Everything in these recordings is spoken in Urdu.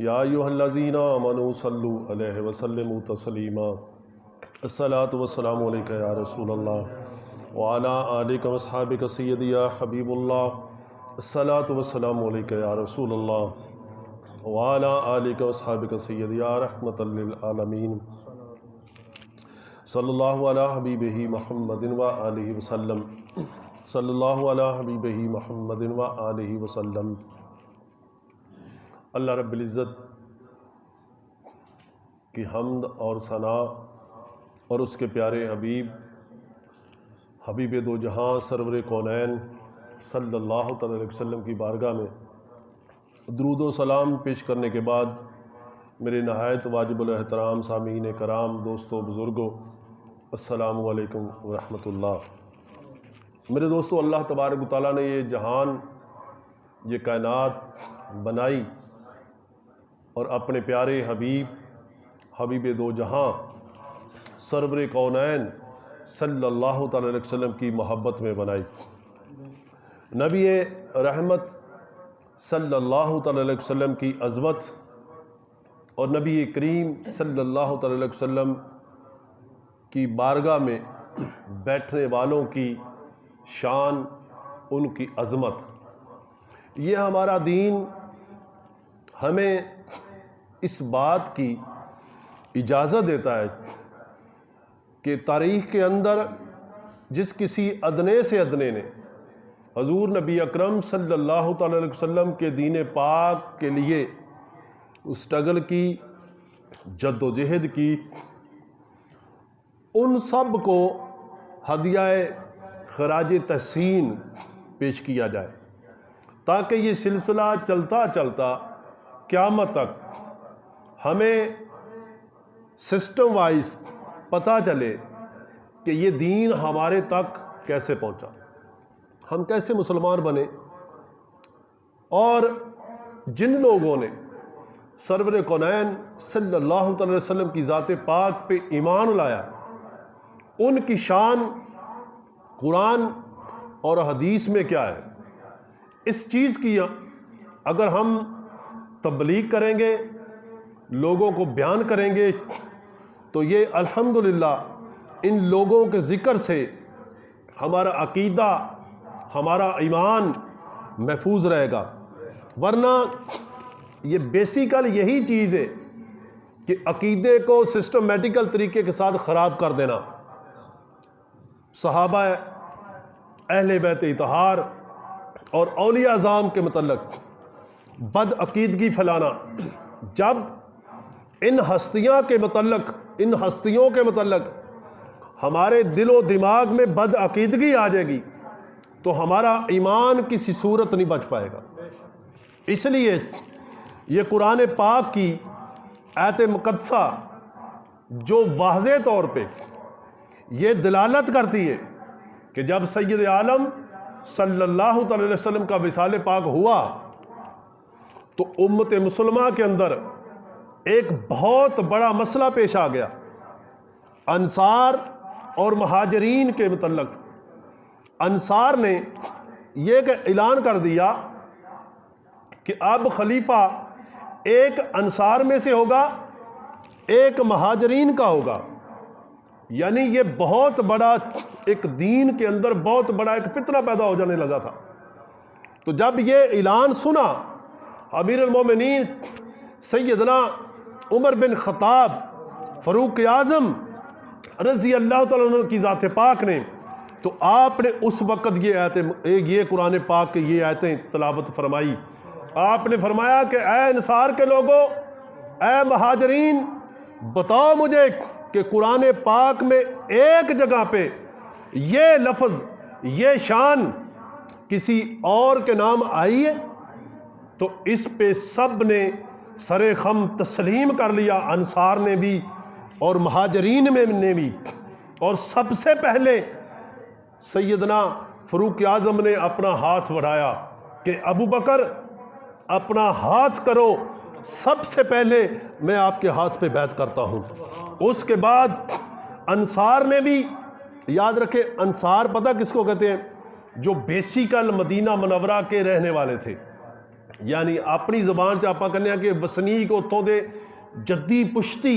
یا ایھا الذین آمنوا صلوا علیہ وسلموا تسلیما الصلاۃ والسلام علیک یا رسول اللہ وعلی آلک واصحابک سیدی یا حبیب اللہ الصلاۃ والسلام علیک یا رسول اللہ وعلی آلک واصحابک سیدی یا رحمۃ للعالمین صلی اللہ علی حبیبہ محمد وآلہ وسلم صلی اللہ علی حبیبہ محمد وآلہ وسلم۔ اللہ رب العزت کی حمد اور ثنا اور اس کے پیارے حبیب دو جہاں سرور کونین صلی اللہ تعالی علیہ وسلم کی بارگاہ میں درود و سلام پیش کرنے کے بعد میرے نہایت واجب الاحترام سامعین کرام، دوستو، بزرگوں، السلام علیکم ورحمۃ اللہ۔ میرے دوستو، اللہ تبارک و تعالیٰ نے یہ جہان، یہ کائنات بنائی اور اپنے پیارے حبیب دو جہاں سرور کونین صلی اللہ تعالی علیہ وسلم کی محبت میں بنائی۔ نبی رحمت صلی اللہ تعالی علیہ وسلم کی عظمت اور نبی کریم صلی اللہ تعالی علیہ وسلم کی بارگاہ میں بیٹھنے والوں کی شان، ان کی عظمت، یہ ہمارا دین ہمیں اس بات کی اجازت دیتا ہے کہ تاریخ کے اندر جس کسی ادنے سے ادنے نے حضور نبی اکرم صلی اللہ تعالی علیہ وسلم کے دین پاک کے لیے اسٹرگل کی، جد و جہد کی، ان سب کو ہدیہ خراج تحسین پیش کیا جائے تاکہ یہ سلسلہ چلتا چلتا قیامت تک ہمیں سسٹم وائز پتہ چلے کہ یہ دین ہمارے تک کیسے پہنچا، ہم کیسے مسلمان بنے، اور جن لوگوں نے سرور کونین صلی اللہ تعالی وسلم کی ذات پاک پہ ایمان لایا، ان کی شان قرآن اور حدیث میں کیا ہے۔ اس چیز کی اگر ہم تبلیغ کریں گے، لوگوں کو بیان کریں گے، تو یہ الحمدللہ ان لوگوں کے ذکر سے ہمارا عقیدہ، ہمارا ایمان محفوظ رہے گا۔ ورنہ یہ بیسیکل یہی چیز ہے کہ عقیدے کو سسٹمیٹیکل طریقے کے ساتھ خراب کر دینا، صحابہ اہل بیت اطہار اور اولیاء اعظام کے متعلق بد عقیدگی پھیلانا۔ جب ان ہستیوں کے متعلق ہمارے دل و دماغ میں بد عقیدگی آ جائے گی تو ہمارا ایمان کسی صورت نہیں بچ پائے گا۔ اس لیے یہ قرآن پاک کی آیت مقدسہ جو واضح طور پہ یہ دلالت کرتی ہے کہ جب سید عالم صلی اللہ تعالی علیہ وسلم کا وصال پاک ہوا تو امت مسلمہ کے اندر ایک بہت بڑا مسئلہ پیش آ گیا۔ انصار اور مہاجرین کے متعلق انصار نے یہ اعلان کر دیا کہ اب خلیفہ ایک انصار میں سے ہوگا، ایک مہاجرین کا ہوگا۔ یعنی یہ بہت بڑا ایک دین کے اندر بہت بڑا ایک فتنہ پیدا ہو جانے لگا تھا۔ تو جب یہ اعلان سنا امیر المومنین سیدنا عمر بن خطاب فاروق اعظم رضی اللہ تعالیٰ عنہ کی ذات پاک نے، تو آپ نے اس وقت یہ قرآن پاک کی یہ آیتیں تلاوت فرمائی۔ آپ نے فرمایا کہ اے انصار کے لوگوں، اے مہاجرین، بتاؤ مجھے کہ قرآن پاک میں ایک جگہ پہ یہ لفظ، یہ شان کسی اور کے نام آئی ہے؟ تو اس پہ سب نے سر خم تسلیم کر لیا، انصار نے بھی اور مہاجرین نے بھی۔ اور سب سے پہلے سیدنا فاروق اعظم نے اپنا ہاتھ بڑھایا کہ ابو بکر اپنا ہاتھ کرو، سب سے پہلے میں آپ کے ہاتھ پہ بیعت کرتا ہوں۔ اس کے بعد انصار نے بھی، یاد رکھے انصار پتہ کس کو کہتے ہیں؟ جو بیسیکل مدینہ منورہ کے رہنے والے تھے، یعنی اپنی زبان 'ਚ ਆਪਾਂ ਕਹਿੰਦੇ ਆ ਕਿ ਵਸਨੀਕ ਉੱਥੋਂ ਦੇ ਜੱਦੀ ਪੁਸ਼ਤੀ,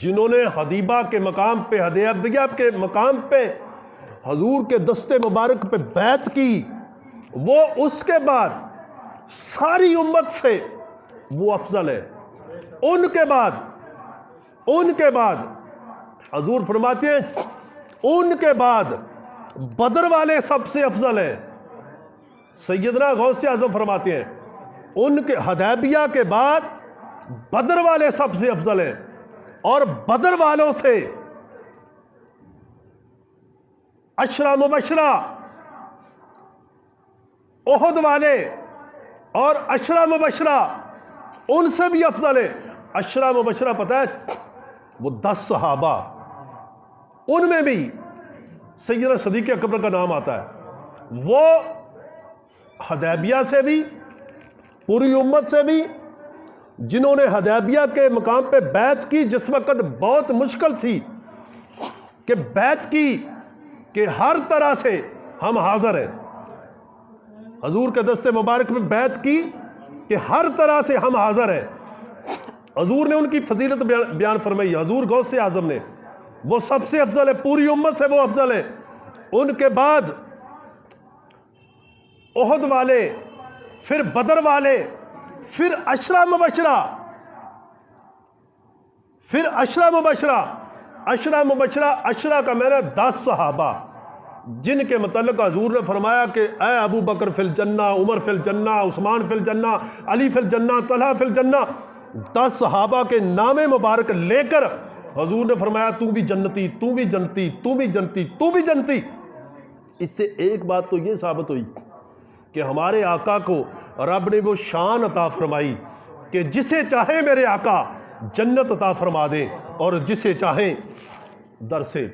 جنہوں نے حدیبہ کے مقام پہ، حدیبیہ کے مقام پہ حضور کے دستے مبارک پہ بیعت کی، وہ اس کے بعد ساری امت سے وہ افضل ہے۔ ان کے بعد حضور فرماتے ہیں ان کے بعد بدر والے سب سے افضل ہیں۔ سیدنا غوث اعظم فرماتے ہیں ان کے حدیبیہ کے بعد بدر والے سب سے افضل ہیں، اور بدر والوں سے عشرہ مبشرہ، احد والے اور عشرہ مبشرہ ان سے بھی افضل ہے۔ عشرہ مبشرہ پتہ ہے وہ 10 صحابہ، ان میں بھی سیدنا صدیق اکبر کا نام آتا ہے۔ وہ حدیبیہ سے بھی، پوری امت سے بھی، جنہوں نے حدیبیہ کے مقام پہ بیعت کی، جس وقت بہت مشکل تھی کہ بیعت کی کہ ہر طرح سے ہم حاضر ہیں، حضور کے دستے مبارک میں بیعت کی کہ ہر طرح سے ہم حاضر ہیں۔ حضور نے ان کی فضیلت بیان فرمائی، حضور غوث اعظم نے، وہ سب سے افضل ہے، پوری امت سے وہ افضل ہے۔ ان کے بعد احد والے، پھر بدر والے، پھر عشرہ مبشرہ، پھر عشرہ مبشرہ۔ عشرہ مبشرہ، عشرہ کا معنی 10 صحابہ، جن کے متعلق حضور نے فرمایا کہ اے ابو بکر فی الجنہ، عمر فی الجنہ، عثمان فی الجنہ، علی فی الجنہ، طلحہ فی الجنہ۔ 10 صحابہ کے نام مبارک لے کر حضور نے فرمایا تو بھی جنتی، تو بھی جنتی، تو بھی جنتی، تو بھی جنتی۔ اس سے ایک بات تو یہ ثابت ہوئی کہ ہمارے آقا کو رب نے وہ شان عطا فرمائی کہ جسے چاہے میرے آقا جنت عطا فرما دے، اور جسے چاہیں در سے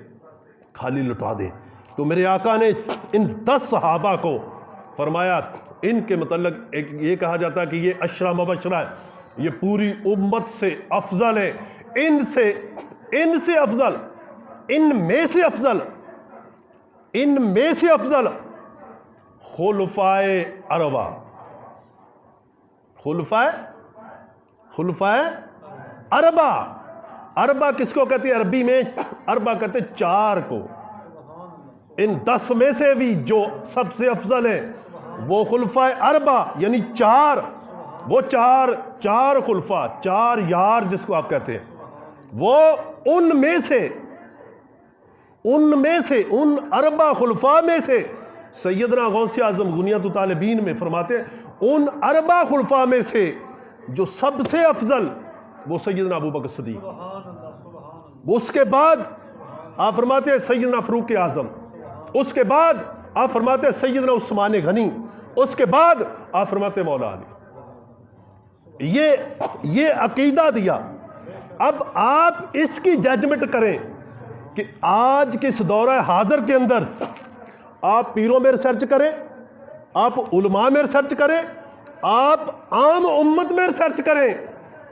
خالی لٹا دے۔ تو میرے آقا نے ان 10 صحابہ کو فرمایا، ان کے متعلق ایک یہ کہا جاتا ہے کہ یہ عشرہ مبشرہ ہے، یہ پوری امت سے افضل ہے، ان سے افضل، ان میں سے افضل خلفائے اربعہ۔ خلفائے اربعہ کس کو کہتے ہیں عربی میں؟ اربعہ کہتے ہیں 4 کو۔ ان 10 میں سے بھی جو سب سے افضل ہے وہ خلفائے اربعہ، یعنی 4، وہ چار خلفاء، 4 یار جس کو آپ کہتے ہیں، وہ ان اربع خلفاء میں سے سیدنا غوث اعظم غنیۃ الطالبین میں فرماتے ہیں ان 4 خلفاء میں سے جو سب سے افضل وہ سیدنا ابو بکر صدیق، اس کے بعد آپ فرماتے ہیں سیدنا فاروق اعظم، اس کے بعد آپ فرماتے ہیں سیدنا عثمان غنی، اس کے بعد آپ فرماتے ہیں مولا علی۔ یہ عقیدہ دیا۔ اب آپ اس کی ججمنٹ کریں کہ آج کے اس دورہ حاضر کے اندر آپ پیروں میں ریسرچ کریں، آپ علماء میں ریسرچ کریں، آپ عام امت میں ریسرچ کریں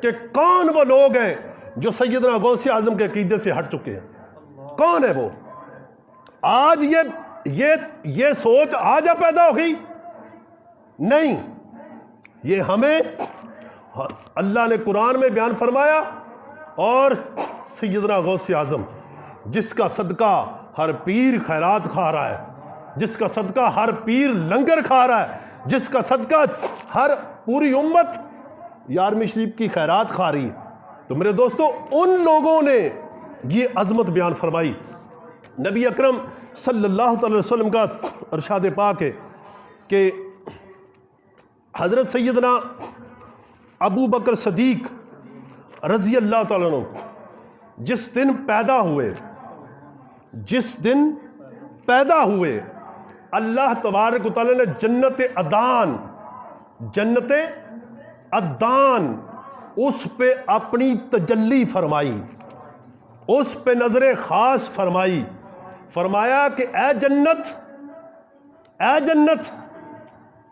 کہ کون وہ لوگ ہیں جو سیدنا غوث اعظم کے عقیدے سے ہٹ چکے ہیں، کون ہے وہ؟ آج یہ سوچ آج پیدا ہو گئی؟ نہیں، یہ ہمیں اللہ نے قرآن میں بیان فرمایا، اور سیدنا غوث اعظم جس کا صدقہ ہر پیر خیرات کھا رہا ہے، جس کا صدقہ ہر پیر لنگر کھا رہا ہے، جس کا صدقہ ہر پوری امت 11ویں شریف کی خیرات کھا رہی ہے، تو میرے دوستو ان لوگوں نے یہ عظمت بیان فرمائی۔ نبی اکرم صلی اللہ علیہ وسلم کا ارشاد پاک ہے کہ حضرت سیدنا ابو بکر صدیق رضی اللہ تعالیٰ عنہ جس دن پیدا ہوئے اللہ تبارک و تعالیٰ نے جنت عدان اس پہ اپنی تجلی فرمائی، اس پہ نظر خاص فرمائی، فرمایا کہ اے جنت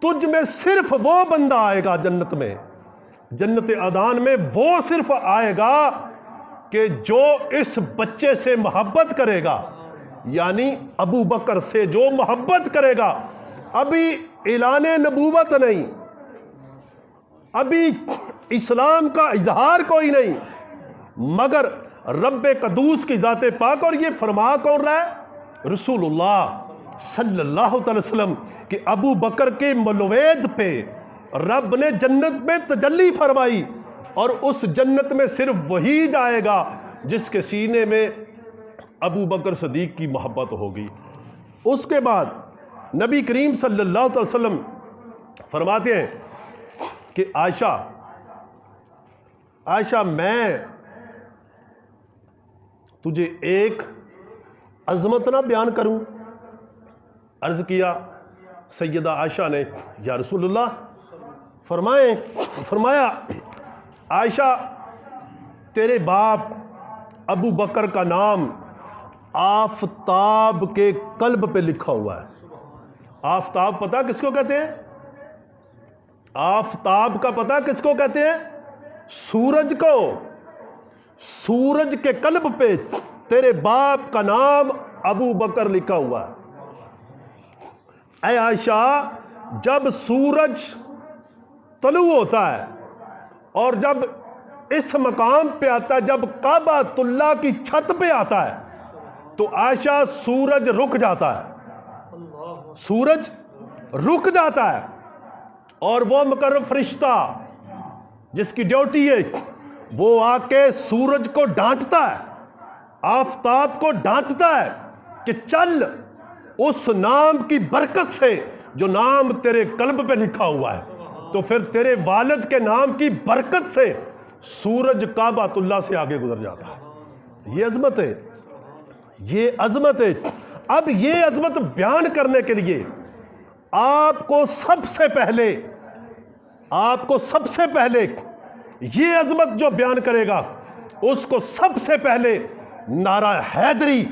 تجھ میں صرف وہ بندہ آئے گا جنت عدان میں وہ صرف آئے گا کہ جو اس بچے سے محبت کرے گا، یعنی ابو بکر سے جو محبت کرے گا۔ ابھی اعلان نبوت نہیں، ابھی اسلام کا اظہار کوئی نہیں، مگر رب قدوس کی ذات پاک، اور یہ فرما کون رہا ہے؟ رسول اللہ صلی اللہ علیہ وسلم کہ ابو بکر کے ملوید پہ رب نے جنت میں تجلی فرمائی، اور اس جنت میں صرف وہی جائے گا جس کے سینے میں ابو بکر صدیق کی محبت ہوگی۔ اس کے بعد نبی کریم صلی اللہ علیہ وسلم فرماتے ہیں کہ عائشہ میں تجھے ایک عظمت نہ بیان کروں؟ عرض کیا سیدہ عائشہ نے، یا رسول اللہ فرمایا عائشہ تیرے باپ ابو بکر کا نام آفتاب کے قلب پہ لکھا ہوا ہے۔ آفتاب پتہ کس کو کہتے ہیں؟ آفتاب کا پتہ کس کو کہتے ہیں؟ سورج کو۔ سورج کے قلب پہ تیرے باپ کا نام ابو بکر لکھا ہوا ہے۔ اے عائشہ جب سورج طلوع ہوتا ہے اور جب اس مقام پہ آتا ہے، جب کعبۃ اللہ کی چھت پہ آتا ہے، تو عائشہ سورج رک جاتا ہے، سورج رک جاتا ہے، اور وہ مقرب فرشتہ جس کی ڈیوٹی ہے وہ آ کے سورج کو ڈانٹتا ہے، آفتاب کو ڈانٹتا ہے کہ چل اس نام کی برکت سے جو نام تیرے قلب پہ لکھا ہوا ہے۔ تو پھر تیرے والد کے نام کی برکت سے سورج کعبۃ اللہ سے آگے گزر جاتا ہے۔ یہ عظمت ہے، یہ عظمت ہے۔ اب یہ عظمت بیان کرنے کے لیے آپ کو سب سے پہلے یہ عظمت جو بیان کرے گا اس کو سب سے پہلے نعرہ حیدری،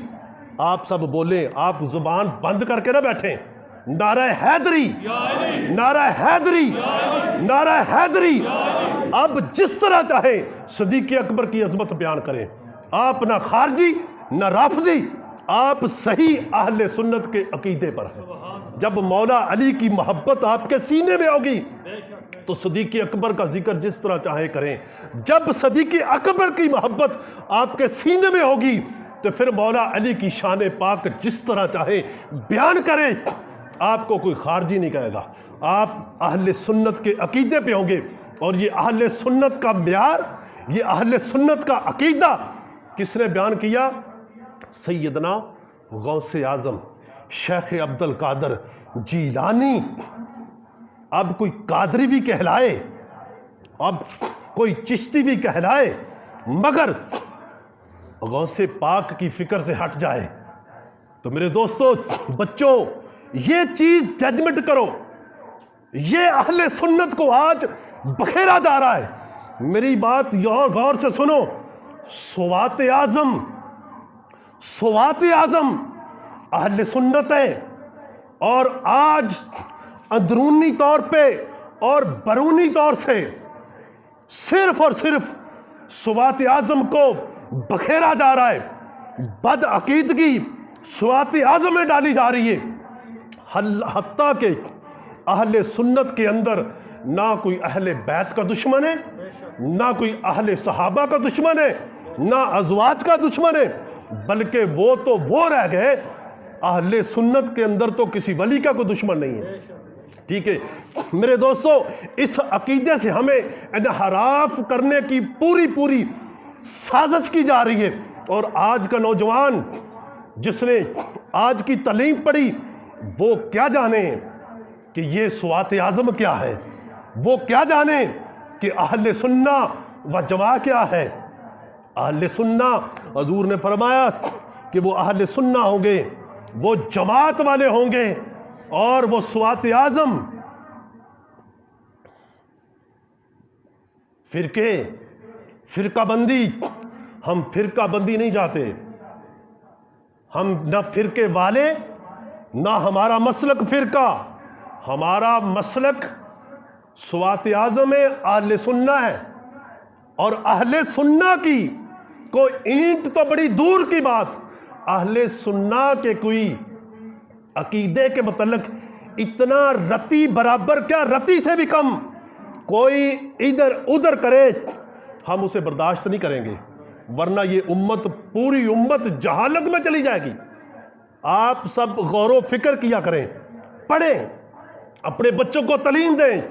آپ سب بولیں، آپ زبان بند کر کے نہ بیٹھیں، نعرہ حیدری، نعرہ حیدری، نعرہ حیدری۔ اب جس طرح چاہے صدیق اکبر کی عظمت بیان کریں، آپ نہ خارجی نہ رافضی، آپ صحیح اہل سنت کے عقیدے پر ہیں۔ جب مولا علی کی محبت آپ کے سینے میں ہوگی تو صدیق اکبر کا ذکر جس طرح چاہے کریں۔ جب صدیق اکبر کی محبت آپ کے سینے میں ہوگی تو پھر مولا علی کی شان پاک جس طرح چاہے بیان کریں، آپ کو کوئی خارجی نہیں کہے گا۔ آپ اہل سنت کے عقیدے پہ ہوں گے، اور یہ اہل سنت کا معیار، یہ اہل سنت کا عقیدہ کس نے بیان کیا؟ سیدنا غوث اعظم شیخ عبد القادر جیلانی۔ اب کوئی قادری بھی کہلائے، اب کوئی چشتی بھی کہلائے، مگر غوث پاک کی فکر سے ہٹ جائے تو میرے دوستو، بچوں، یہ چیز ججمنٹ کرو، یہ اہل سنت کو آج بکھیرا جا رہا ہے۔ میری بات غور سے سنو، سوات اعظم اہل سنت ہے، اور آج اندرونی طور پہ اور بیرونی طور سے صرف اور صرف سوات اعظم کو بکھیرا جا رہا ہے، بد عقیدگی سوات اعظم میں ڈالی جا رہی ہے، حتیٰ کہ اہل سنت کے اندر نہ کوئی اہل بیت کا دشمن ہے، نہ کوئی اہل صحابہ کا دشمن ہے، نہ ازواج کا دشمن ہے، بلکہ وہ رہ گئے، اہل سنت کے اندر تو کسی ولی کا کوئی دشمن نہیں ہے۔ ٹھیک ہے میرے دوستو، اس عقیدے سے ہمیں انحراف کرنے کی پوری سازش کی جا رہی ہے، اور آج کا نوجوان جس نے آج کی تعلیم پڑھی وہ کیا جانے کہ یہ سوات اعظم کیا ہے، وہ کیا جانے کہ اہل سنہ و جماع کیا ہے۔ اہل سنہ، حضور نے فرمایا کہ وہ اہل سنہ ہوں گے، وہ جماعت والے ہوں گے، اور وہ سوات اعظم فرقہ بندی، ہم فرقہ بندی نہیں چاہتے، ہم نہ فرقے والے، نہ ہمارا مسلک فرقہ، ہمارا مسلک سوات اعظم ہے، اہل سنہ ہے، اور اہل سنہ کی کوئی اینٹ تو بڑی دور کی بات، اہل سنہ کے کوئی عقیدے کے متعلق اتنا رتی برابر کیا، رتی سے بھی کم کوئی ادھر ادھر کرے، ہم اسے برداشت نہیں کریں گے۔ ورنہ یہ امت پوری امت جہالت میں چلی جائے گی۔ آپ سب غور و فکر کیا کریں، پڑھیں، اپنے بچوں کو تعلیم دیں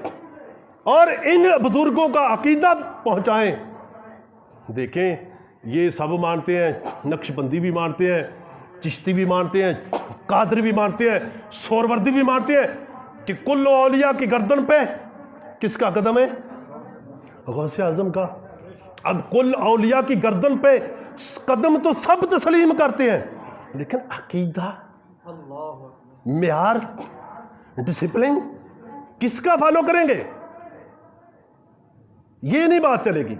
اور ان بزرگوں کا عقیدہ پہنچائیں۔ دیکھیں یہ سب مانتے ہیں، نقش بندی بھی مانتے ہیں، چشتی بھی مانتے ہیں، قادری بھی مانتے ہیں، سہروردی بھی مانتے ہیں کہ کل اولیاء کی گردن پہ کس کا قدم ہے؟ غوث اعظم کا۔ اب کل اولیاء کی گردن پہ قدم تو سب تسلیم کرتے ہیں، لیکن عقیدہ، معیار، ڈسپلن کس کا فالو کریں گے؟ یہ نہیں بات چلے گی۔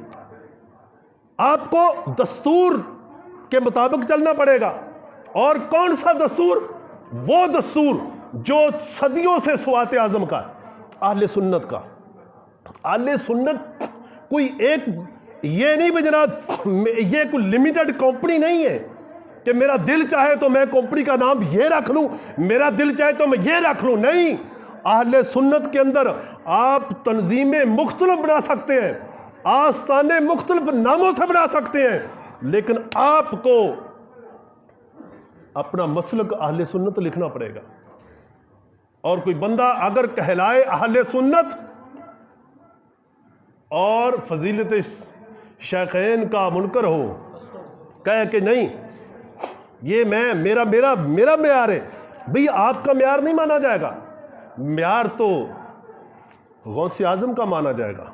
آپ کو دستور کے مطابق چلنا پڑے گا۔ اور کون سا دستور؟ وہ دستور جو صدیوں سے سوات اعظم کا، اہل سنت کا۔ اہل سنت کوئی ایک، یہ نہیں جناب، یہ کوئی لمیٹڈ کمپنی نہیں ہے کہ میرا دل چاہے تو میں کمپنی کا نام یہ رکھ لوں، میرا دل چاہے تو میں یہ رکھ لوں۔ نہیں، اہل سنت کے اندر آپ تنظیمیں مختلف بنا سکتے ہیں، آستانے مختلف ناموں سے بنا سکتے ہیں، لیکن آپ کو اپنا مسلک اہل سنت لکھنا پڑے گا۔ اور کوئی بندہ اگر کہلائے اہل سنت اور فضیلت شیخین کا منکر ہو، کہے کہ نہیں یہ میرا معیار ہے، بھئی آپ کا معیار نہیں مانا جائے گا، معیار تو غوث اعظم کا مانا جائے گا،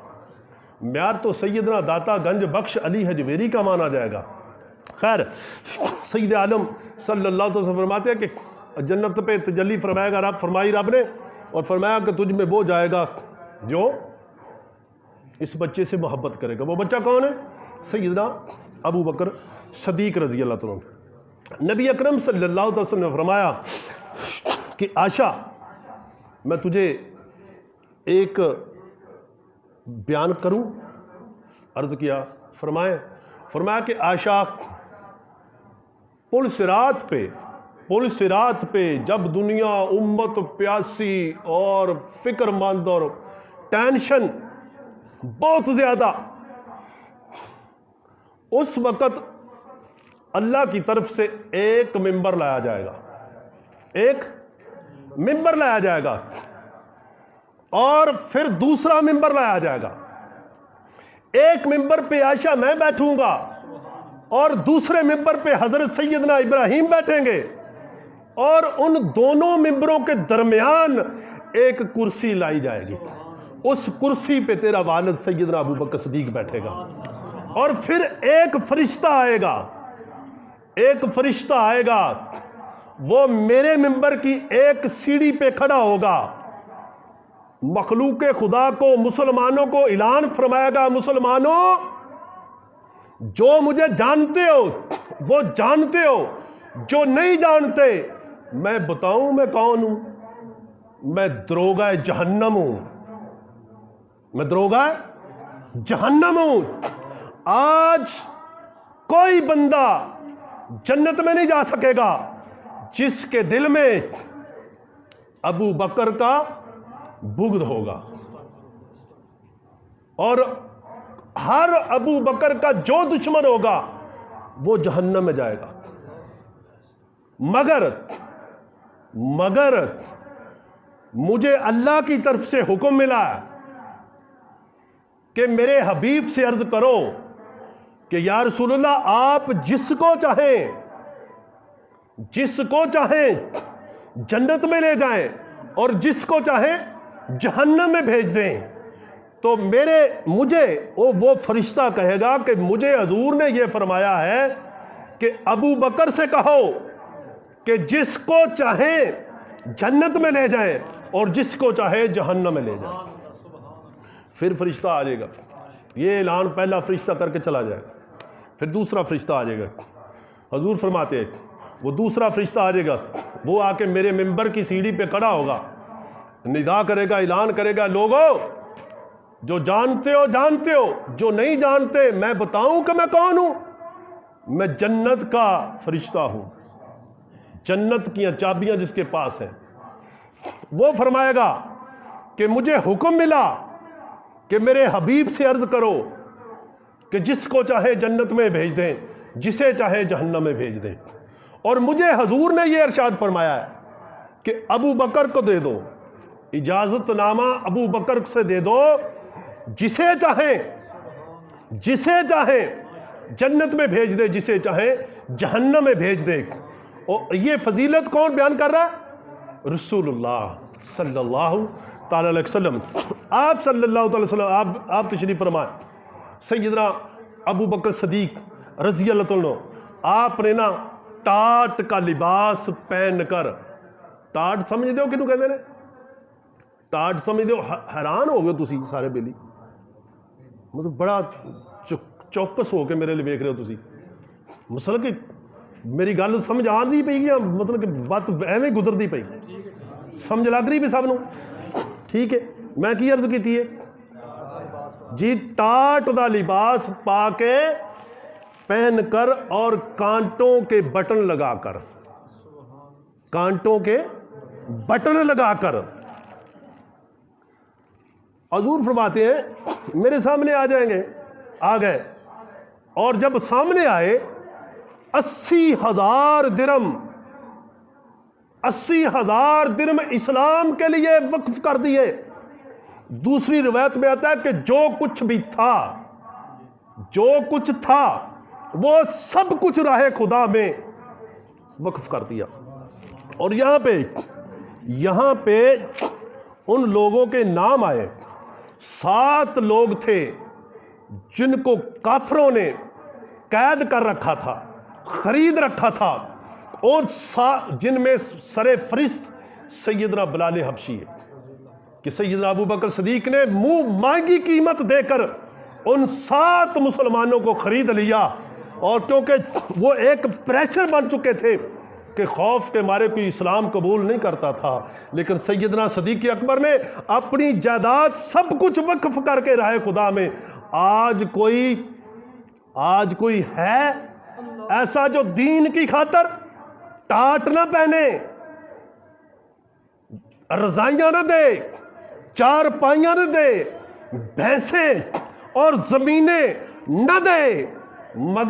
معیار تو سیدنا داتا گنج بخش علی حجویری کا مانا جائے گا۔ خیر، سید عالم صلی اللہ علیہ وسلم فرماتے ہیں کہ جنت پہ تجلی فرمائے گا رب نے، اور فرمایا کہ تجھ میں وہ جائے گا جو اس بچے سے محبت کرے گا۔ وہ بچہ کون ہے؟ سیدنا ابو بکر صدیق رضی اللہ عنہ۔ نبی اکرم صلی اللہ علیہ وسلم نے فرمایا کہ عائشہ، میں تجھے ایک بیان کروں؟ عرض کیا، فرمایا کہ عائشہ، پل صراط پہ جب دنیا امت پیاسی اور فکر مند اور ٹینشن بہت زیادہ، اس وقت اللہ کی طرف سے ایک ممبر لایا جائے گا، ایک ممبر لایا جائے گا، اور پھر دوسرا ممبر لایا جائے گا۔ ایک ممبر پہ عائشہ میں بیٹھوں گا اور دوسرے ممبر پہ حضرت سیدنا ابراہیم بیٹھیں گے، اور ان دونوں ممبروں کے درمیان ایک کرسی لائی جائے گی، اس کرسی پہ تیرا والد سیدنا ابو بکر صدیق بیٹھے گا، اور پھر ایک فرشتہ آئے گا، وہ میرے ممبر کی ایک سیڑھی پہ کھڑا ہوگا، مخلوق خدا کو، مسلمانوں کو اعلان فرمائے گا، مسلمانوں جو مجھے جانتے ہو وہ جانتے ہو، جو نہیں جانتے میں بتاؤں میں کون ہوں؟ میں دروغہ جہنم ہوں، میں دروغہ جہنم ہوں۔ آج کوئی بندہ جنت میں نہیں جا سکے گا جس کے دل میں ابو بکر کا بغض ہوگا، اور ہر ابو بکر کا جو دشمن ہوگا وہ جہنم میں جائے گا۔ مگر مجھے اللہ کی طرف سے حکم ملا کہ میرے حبیب سے عرض کرو کہ یا رسول اللہ، آپ جس کو چاہیں جنت میں لے جائیں اور جس کو چاہیں جہنم میں بھیج دیں۔ تو مجھے وہ فرشتہ کہے گا کہ مجھے حضور نے یہ فرمایا ہے کہ ابو بکر سے کہو کہ جس کو چاہیں جنت میں لے جائیں اور جس کو چاہے جہنم میں لے جائیں۔ پھر فرشتہ آ جائے گا، یہ اعلان پہلا فرشتہ کر کے چلا جائے گا، پھر دوسرا فرشتہ آ جائے گا۔ حضور فرماتے ہیں وہ دوسرا فرشتہ آ جائے گا، وہ آ کے میرے ممبر کی سیڑھی پہ کھڑا ہوگا، ندا کرے گا، اعلان کرے گا، لوگو جو جانتے ہو، جو نہیں جانتے میں بتاؤں کہ میں کون ہوں؟ میں جنت کا فرشتہ ہوں، جنت کی چابیاں جس کے پاس ہیں۔ وہ فرمائے گا کہ مجھے حکم ملا کہ میرے حبیب سے عرض کرو کہ جس کو چاہے جنت میں بھیج دیں، جسے چاہے جہنم میں بھیج دیں۔ اور مجھے حضور نے یہ ارشاد فرمایا ہے کہ ابو بکر کو دے دو، اجازت نامہ ابو بکر سے دے دو، جسے چاہیں جنت میں بھیج دے، جسے چاہے جہنم میں بھیج دے۔ اور یہ فضیلت کون بیان کر رہا ہے؟ رسول اللہ صلی اللہ تعالی علیہ وسلم۔ آپ صلی اللہ تعالی وسلم آپ تشریف فرمائیں۔ سیدنا ابو بکر صدیق رضی اللہ عنہ، آپ نے نا ٹاٹ کا لباس پہن کر، ٹاٹ سمجھ دو کنوں کہتے ہیں؟ ٹاٹ سمجھ دو، حیران ہو گئے تسی سارے بیلی، مطلب بڑا چوکس ہو کے میرے لیے ویکھ رہے ہو تسی، مطلب کہ میری گل سمجھ آندی پئی گی، مطلب کہ بات ایویں گزردی پئی، سمجھ لگ رہی بھی سب نو؟ ٹھیک ہے، میں کی عرض کیتی ہے جی؟ ٹاٹ دا لباس پا کے پہن کر اور کانٹوں کے بٹن لگا کر، کانٹوں کے بٹن لگا کر حضور فرماتے ہیں میرے سامنے آ جائیں گے، آ گئے، اور جب سامنے آئے 80,000 درم، 80,000 درم اسلام کے لیے وقف کر دیے۔ دوسری روایت میں آتا ہے کہ جو کچھ بھی تھا، جو کچھ تھا وہ سب کچھ راہ خدا میں وقف کر دیا۔ اور یہاں پہ ان لوگوں کے نام آئے، 7 لوگ تھے جن کو کافروں نے قید کر رکھا تھا، خرید رکھا تھا، اور جن میں سر فہرست سیدنا بلال حبشی ہے کہ سیدنا ابو بکر صدیق نے منہ مانگی قیمت دے کر ان 7 مسلمانوں کو خرید لیا۔ اور کیونکہ وہ ایک پریشر بن چکے تھے کہ خوف کے مارے کوئی اسلام قبول نہیں کرتا تھا، لیکن سیدنا صدیق اکبر نے اپنی جائیداد سب کچھ وقف کر کے راہ خدا میں۔ آج کوئی ہے ایسا جو دین کی خاطر ٹاٹ نہ پہنے، رضائیاں نہ دے، 4 پائیاں نہ دے، بھینسیں اور زمینیں نہ دے، مگر